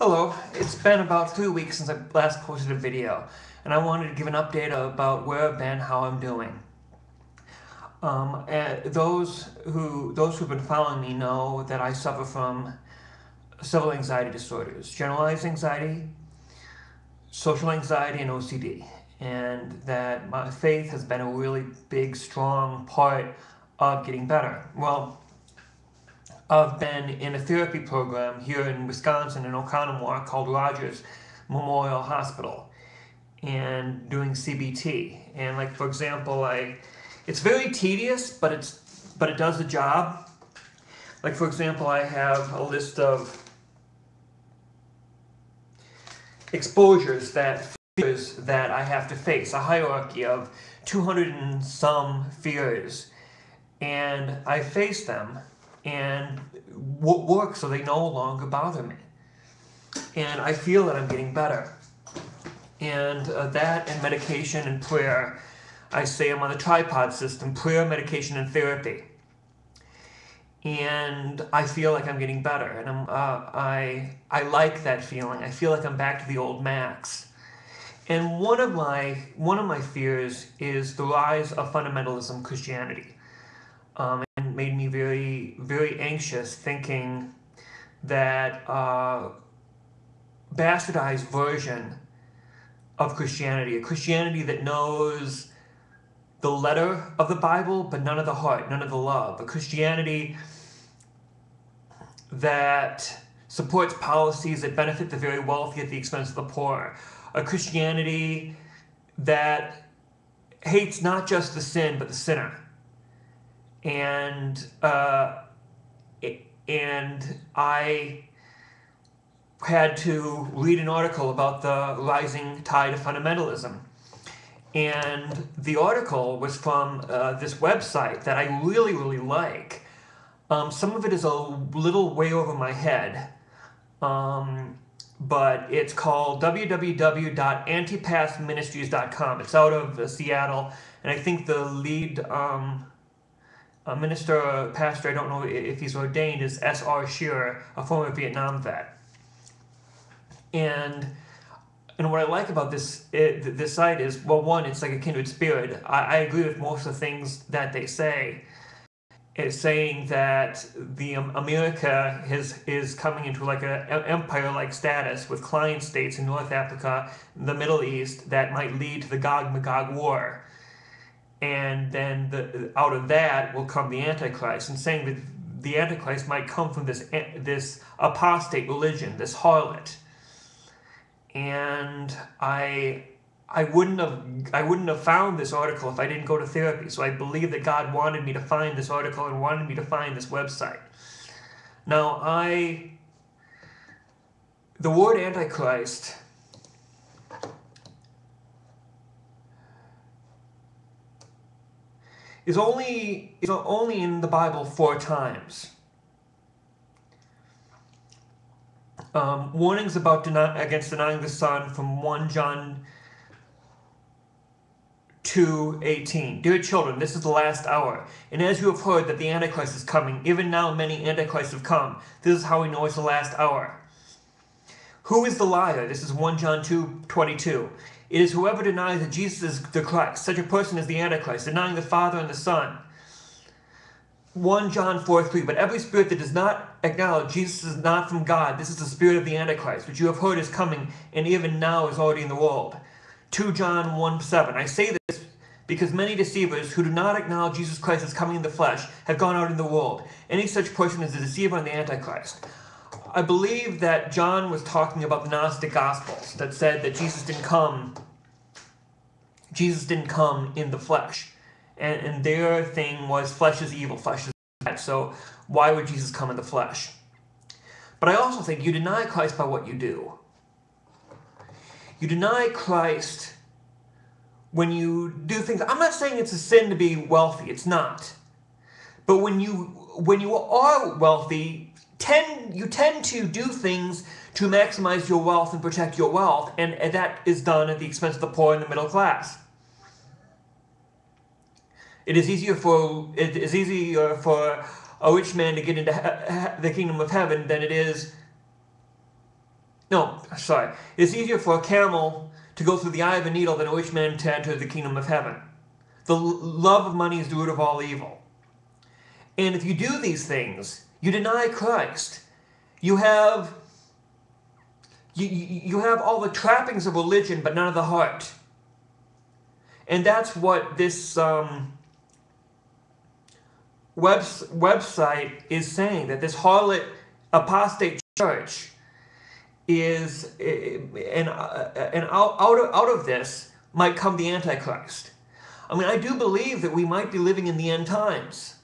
Hello, it's been about 3 weeks since I last posted a video, and I wanted to give an update about where I've been, how I'm doing. Those who've been following me know that I suffer from several anxiety disorders: generalized anxiety, social anxiety, and OCD, and that my faith has been a really big, strong part of getting better. Well, I've been in a therapy program here in Wisconsin in Oconomowoc called Rogers Memorial Hospital and doing CBT. And like, for example, it's very tedious, but it does the job. Like, for example, I have a list of exposures fears that I have to face, a hierarchy of 200 and some fears, and I face them and work so they no longer bother me. And I feel that I'm getting better. And that and medication and prayer. I say I'm on the tripod system: prayer, medication, and therapy. And I feel like I'm getting better, and I like that feeling. I feel like I'm back to the old Max. And one of my fears is the rise of fundamentalism Christianity. And made me very, very anxious, thinking that bastardized version of Christianity, a Christianity that knows the letter of the Bible, but none of the heart, none of the love. A Christianity that supports policies that benefit the very wealthy at the expense of the poor. A Christianity that hates not just the sin, but the sinner. And I had to read an article about the rising tide of fundamentalism. And the article was from this website that I really, really like. Some of it is a little way over my head, but it's called www.antipasministries.com. It's out of Seattle, and I think the lead minister or pastor, I don't know if he's ordained, is S.R. Shearer, a former Vietnam vet. And what I like about this site is, well, one, it's like a kindred spirit. I agree with most of the things that they say. It's saying that the America is coming into like an empire-like status with client states in North Africa, the Middle East, that might lead to the Gog-Magog war. And then out of that will come the Antichrist, and saying that the Antichrist might come from this apostate religion, this harlot. And I wouldn't have found this article if I didn't go to therapy. So I believe that God wanted me to find this article and wanted me to find this website. Now, the word Antichrist is only in the Bible 4 times. Warnings against denying the Son from 1 John 2:18. Dear children, this is the last hour, and as you have heard that the Antichrist is coming, even now many Antichrists have come. This is how we know it's the last hour. Who is the liar? This is 1 John 2:22. It is whoever denies that Jesus is the Christ. Such a person is the Antichrist, denying the Father and the Son. 1 John 4:3. But every spirit that does not acknowledge Jesus is not from God. This is the spirit of the Antichrist, which you have heard is coming, and even now is already in the world. 2 John 1:7. I say this because many deceivers who do not acknowledge Jesus Christ as coming in the flesh have gone out in the world. Any such person is a deceiver and the Antichrist. I believe that John was talking about the Gnostic Gospels that said that Jesus didn't come in the flesh. And their thing was flesh is evil, flesh is bad. So why would Jesus come in the flesh? But I also think you deny Christ by what you do. You deny Christ when you do things. I'm not saying it's a sin to be wealthy. It's not. But when you are wealthy, you tend to do things to maximize your wealth and protect your wealth, and that is done at the expense of the poor and the middle class. It is easier for a rich man to get into the kingdom of heaven than it is No, sorry. It's easier for a camel to go through the eye of a needle than a rich man to enter the kingdom of heaven. The love of money is the root of all evil. And if you do these things, you deny Christ. You have all the trappings of religion, but none of the heart. And that's what this website is saying, that this harlot apostate church is, and out of this might come the Antichrist. I mean, I do believe that we might be living in the end times.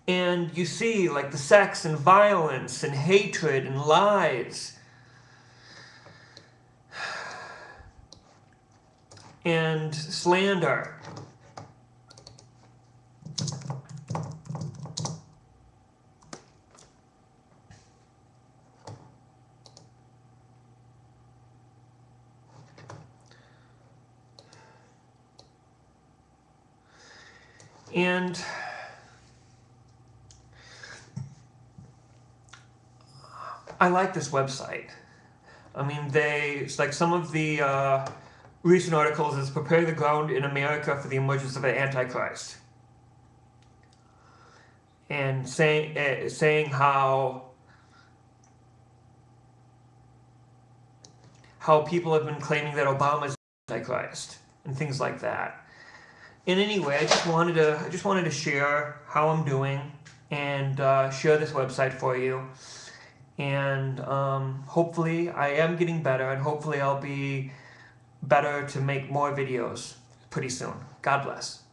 And you see, like, the sex and violence and hatred and lies and slander. And I like this website. I mean, it's like some of the recent articles is preparing the ground in America for the emergence of an Antichrist. And saying how people have been claiming that Obama is Antichrist and things like that. And anyway, I just wanted to share how I'm doing and share this website for you. And hopefully I am getting better, and hopefully I'll be better to make more videos pretty soon. God bless.